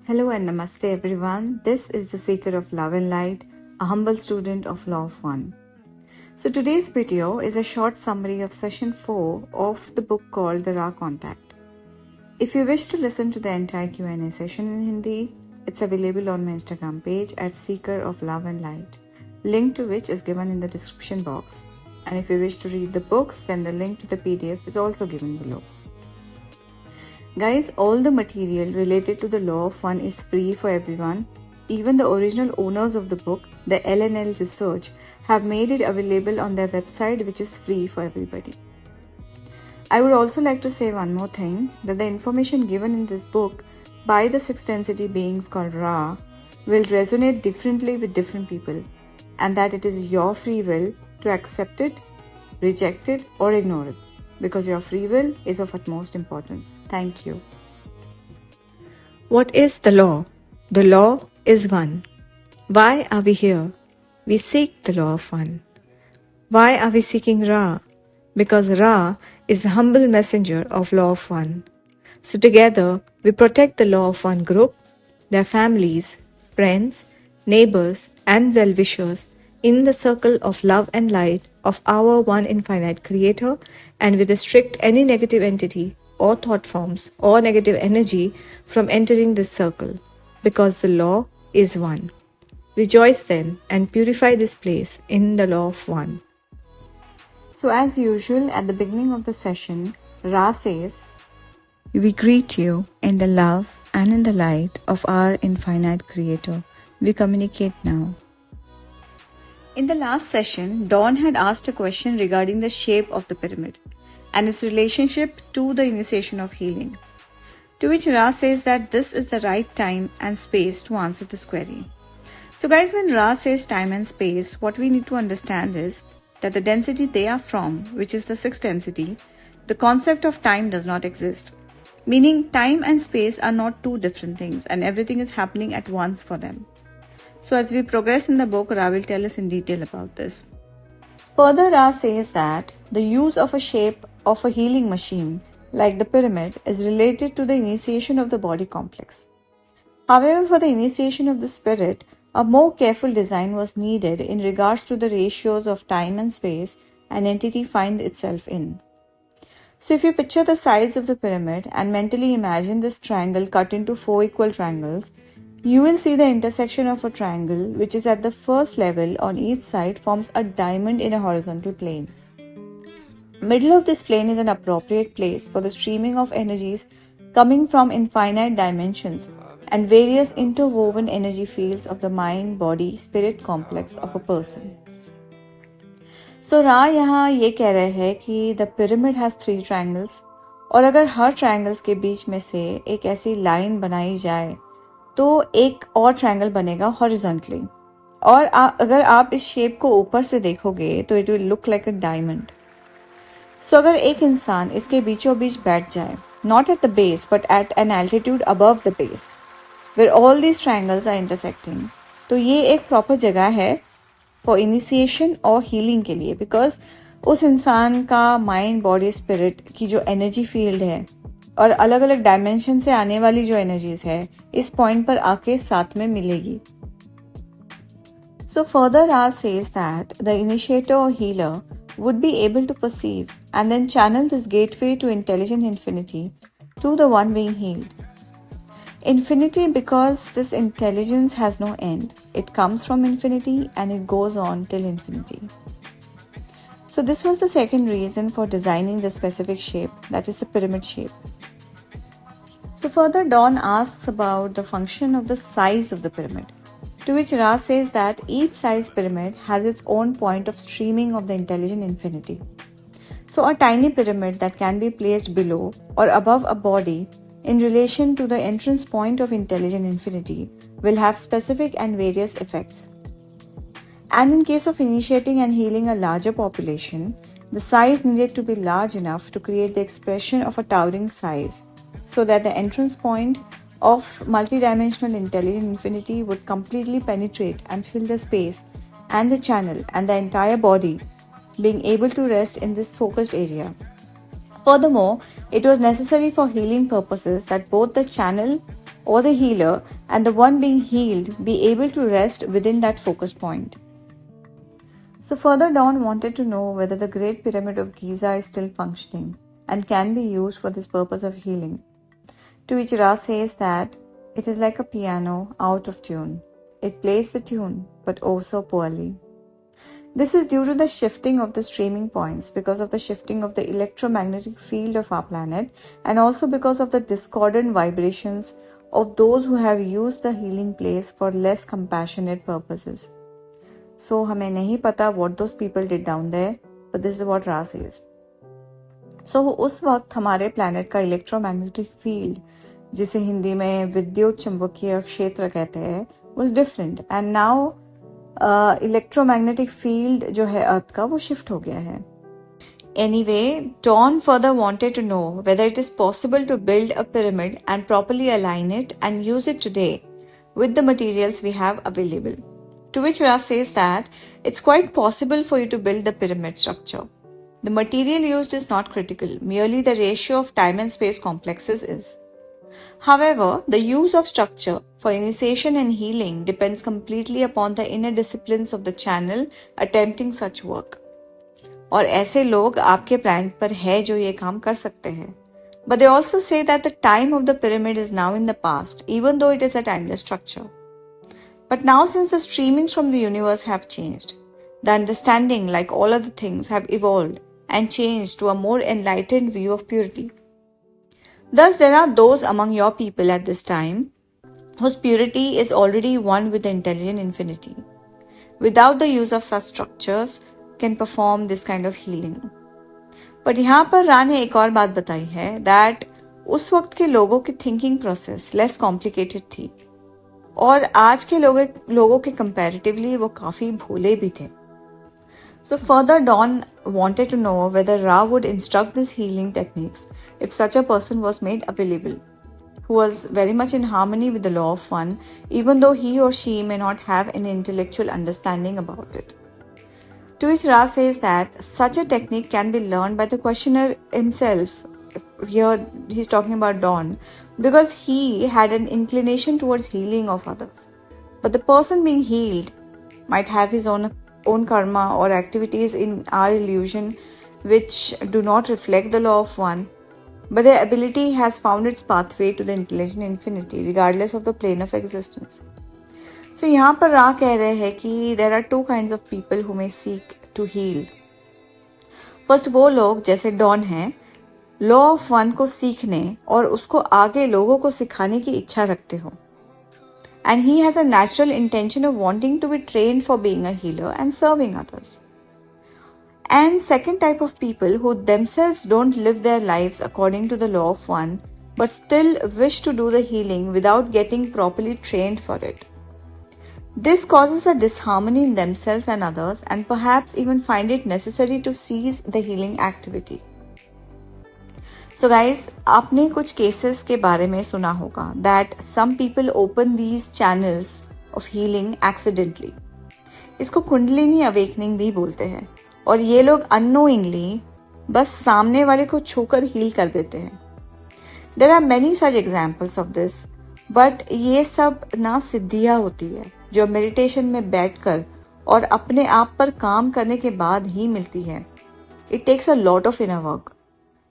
Hello and namaste everyone. This is the Seeker of Love and Light, a humble student of Law of One. So today's video is a short summary of session 4 of the book called The Raw Contact. If you wish to listen to the entire Q&A session in Hindi, it's available on my Instagram page at Seeker of Love and Light, link to which is given in the description box. And if you wish to read the books, then the link to the PDF is also given below. Guys, all the material related to the Law of One is free for everyone. Even the original owners of the book, the LNL Research, have made it available on their website, which is free for everybody. I would also like to say one more thing, that the information given in this book by the sixth density beings called Ra will resonate differently with different people, and that it is your free will to accept it, reject it, or ignore it, because your free will is of utmost importance. Thank you. What is the law? The law is one. Why are we here? We seek the law of one. Why are we seeking Ra? Because Ra is a humble messenger of law of one. So together we protect the law of one group, their families, friends, neighbors, and well-wishers in the circle of love and light of our one infinite creator, and we restrict any negative entity or thought forms or negative energy from entering this circle, because the law is one. Rejoice then and purify this place in the law of one. So as usual, at the beginning of the session, Ra says, "We greet you in the love and in the light of our infinite creator. We communicate now." In the last session, Dawn had asked a question regarding the shape of the pyramid and its relationship to the initiation of healing, to which Ra says that this is the right time and space to answer this query. So guys, when Ra says time and space, what we need to understand is that the density they are from, which is the sixth density, the concept of time does not exist. Meaning time and space are not two different things, and everything is happening at once for them. So as we progress in the book, Ra will tell us in detail about this. Further, Ra says that the use of a shape of a healing machine like the pyramid is related to the initiation of the body complex. However, for the initiation of the spirit, a more careful design was needed in regards to the ratios of time and space an entity finds itself in. So if you picture the sides of the pyramid and mentally imagine this triangle cut into 4 equal triangles, you will see the intersection of a triangle which is at the first level on each side forms a diamond in a horizontal plane. Middle of this plane is an appropriate place for the streaming of energies coming from infinite dimensions and various interwoven energy fields of the mind, body, spirit complex of a person. So Ra यहाँ ये कह रहे हैं कि the pyramid has 3 triangles, और अगर हर triangles के बीच में से एक ऐसी line बनाई जाए तो एक और ट्रायंगल बनेगा हॉरिजॉन्टली, और अगर आप इस शेप को ऊपर से देखोगे तो it will look like a diamond. So अगर एक इंसान इसके बीचों बीच बैठ जाए, not at the base but at an altitude above the base where all these triangles are intersecting, तो ये एक प्रॉपर जगह है फॉर इनिशिएशन और हीलिंग के लिए, बिकॉज उस इंसान का माइंड, बॉडी, स्पिरिट की जो एनर्जी फील्ड है और अलग अलग डायमेंशन से आने वाली जो एनर्जीज है इस पॉइंट पर आके साथ में मिलेगी. So further Ra says that the initiator or healer would be able to perceive and then channel this gateway to intelligent infinity to the one being healed. Infinity, because this intelligence has no end. It comes from infinity and it goes on till infinity. So this was the second reason for designing the specific shape, that is the pyramid shape. So further, Dawn asks about the function of the size of the pyramid, to which Ra says that each size pyramid has its own point of streaming of the intelligent infinity. So a tiny pyramid that can be placed below or above a body in relation to the entrance point of intelligent infinity will have specific and various effects. And in case of initiating and healing a larger population, the size needed to be large enough to create the expression of a towering size, so that the entrance point of multidimensional intelligent infinity would completely penetrate and fill the space and the channel and the entire body, being able to rest in this focused area. Furthermore, it was necessary for healing purposes that both the channel or the healer and the one being healed be able to rest within that focused point. So further Dawn wanted to know whether the Great Pyramid of Giza is still functioning and can be used for this purpose of healing. To which Ra says that it is like a piano out of tune. It plays the tune, but oh so poorly. This is due to the shifting of the streaming points because of the shifting of the electromagnetic field of our planet and also because of the discordant vibrations of those who have used the healing place for less compassionate purposes. So हमें नहीं पता what those people did down there, but this is what Ra says. So उस वक्त हमारे planet का electromagnetic field, जिसे हिंदी में विद्युत चुंबकीय क्षेत्र कहते हैं, was different and now electromagnetic field जो है अर्थ का वो shift हो गया है. Anyway, Dawn further wanted to know whether it is possible to build a pyramid and properly align it and use it today with the materials we have available. To which Ra says that it's quite possible for you to build the pyramid structure. The material used is not critical, merely the ratio of time and space complexes is. However, the use of structure for initiation and healing depends completely upon the inner disciplines of the channel attempting such work. और ऐसे लोग आपके planet पर है जो ये काम कर सकते हैं. But they also say that the time of the pyramid is now in the past, even though it is a timeless structure. But now since the streamings from the universe have changed, the understanding, like all other things, have evolved and changed to a more enlightened view of purity. Thus, there are those among your people at this time whose purity is already one with the intelligent infinity, without the use of such structures, can perform this kind of healing. But यहाँ पर रा ने एक और बात बताई है that उस वक्त के लोगों की thinking process less complicated थी और आज के लोगों के comparatively वो काफी भोले भी थे. So further Dawn wanted to know whether Ra would instruct these healing techniques if such a person was made available, who was very much in harmony with the law of one, even though he or she may not have an intellectual understanding about it. To which Ra says that such a technique can be learned by the questioner himself. Here he's talking about Dawn, because he had an inclination towards healing of others. But the person being healed might have his own karma or activities in our illusion which do not reflect the law of one, but their ability has found its pathway to the intelligent infinity regardless of the plane of existence. So यहाँ पर रा कह रहे हैं कि there are two kinds of people who may seek to heal. First वो लोग जैसे डॉन हैं, लॉ ऑफ वन को सीखने और उसको आगे लोगों को सिखाने की इच्छा रखते हो. And he has a natural intention of wanting to be trained for being a healer and serving others. And second type of people who themselves don't live their lives according to the law of one, but still wish to do the healing without getting properly trained for it. This causes a disharmony in themselves and others, and perhaps even find it necessary to cease the healing activity. So guys, आपने कुछ cases के बारे में सुना होगा that some people open these channels of healing accidentally. इसको kundalini awakening भी बोलते हैं और ये लोग unknowingly बस सामने वाले को छूकर heal कर देते हैं. There are many such examples of this, but ये सब ना सिद्धियाँ होती है जो मेडिटेशन में बैठकर और अपने आप पर काम करने के बाद ही मिलती है. It takes a lot of inner work.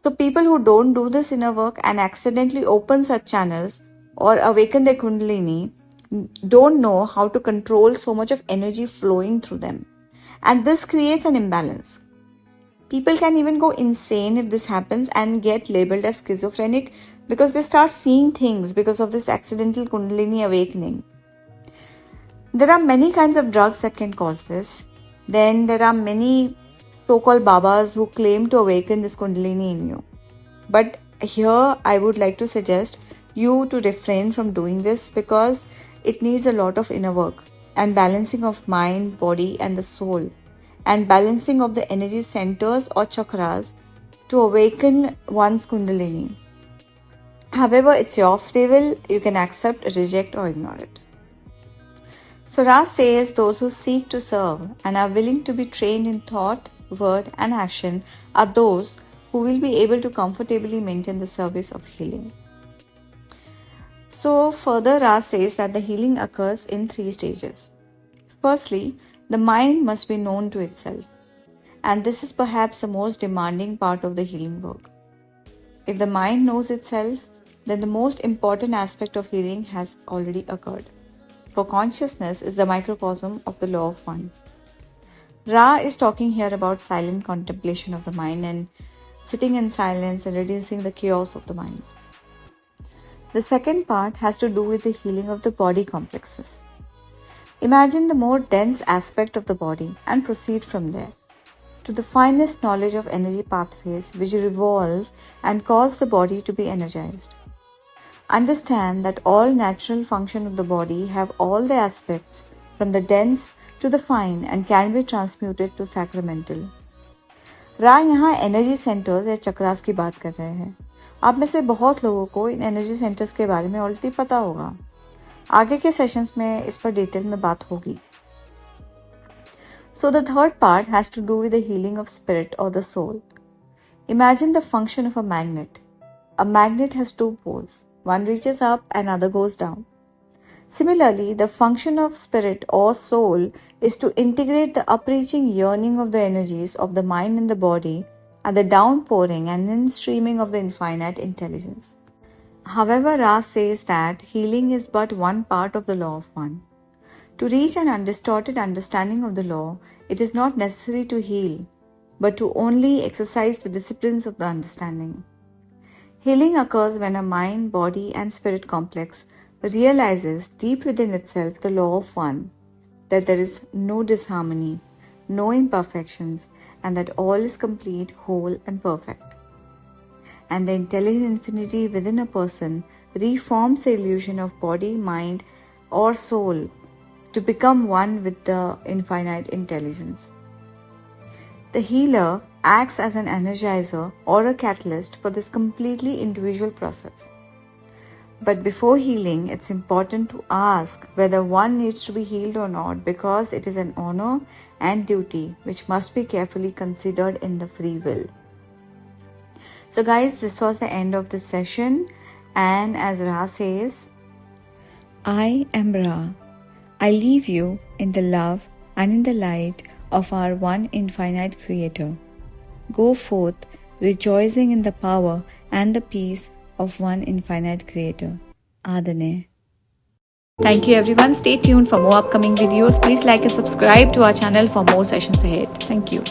So people who don't do this inner work and accidentally open such channels or awaken their kundalini don't know how to control so much of energy flowing through them. And this creates an imbalance. People can even go insane if this happens and get labeled as schizophrenic because they start seeing things because of this accidental kundalini awakening. There are many kinds of drugs that can cause this. Then there are many so-called babas who claim to awaken this kundalini in you. But here I would like to suggest you to refrain from doing this because it needs a lot of inner work and balancing of mind, body and the soul and balancing of the energy centers or chakras to awaken one's kundalini. However, it's your free will. You can accept, reject or ignore it. So Ra says those who seek to serve and are willing to be trained in thought, word and action are those who will be able to comfortably maintain the service of healing. So further Ra says that the healing occurs in 3 stages. Firstly, the mind must be known to itself, and this is perhaps the most demanding part of the healing work. If the mind knows itself, then the most important aspect of healing has already occurred. For consciousness is the microcosm of the law of one. Ra is talking here about silent contemplation of the mind and sitting in silence and reducing the chaos of the mind. The second part has to do with the healing of the body complexes. Imagine the more dense aspect of the body and proceed from there to the finest knowledge of energy pathways which revolve and cause the body to be energized. Understand that all natural function of the body have all the aspects from the dense to the fine and can be transmuted to sacramental. रा यहाँ energy centres या चक्रास की बात कर रहे हैं. आप में से बहुत लोगों को इन एनर्जी सेंटर्स के बारे में ऑलरेडी पता होगा. आगे के सेशंस में इस पर डिटेल में बात होगी. So the third part has to do with the healing of spirit or the soul. Imagine the function of a magnet. A magnet has 2 poles. One reaches up and other goes down. Similarly, the function of spirit or soul is to integrate the upreaching yearning of the energies of the mind and the body and the downpouring and in-streaming of the infinite intelligence. However, Ra says that healing is but one part of the law of one. To reach an undistorted understanding of the law, it is not necessary to heal, but to only exercise the disciplines of the understanding. Healing occurs when a mind, body, and spirit complex realizes deep within itself the law of one, that there is no disharmony, no imperfections, and that all is complete, whole, and perfect. And the intelligent infinity within a person reforms the illusion of body, mind, or soul to become one with the infinite intelligence. The healer acts as an energizer or a catalyst for this completely individual process. But before healing, it's important to ask whether one needs to be healed or not, because it is an honor and duty which must be carefully considered in the free will. So guys, this was the end of this session, and as Ra says, I am Ra. I leave you in the love and in the light of our one infinite Creator. Go forth, rejoicing in the power and the peace of one infinite Creator. Adane. Thank you everyone. Stay tuned for more upcoming videos. Please like and subscribe to our channel for more sessions ahead. Thank you.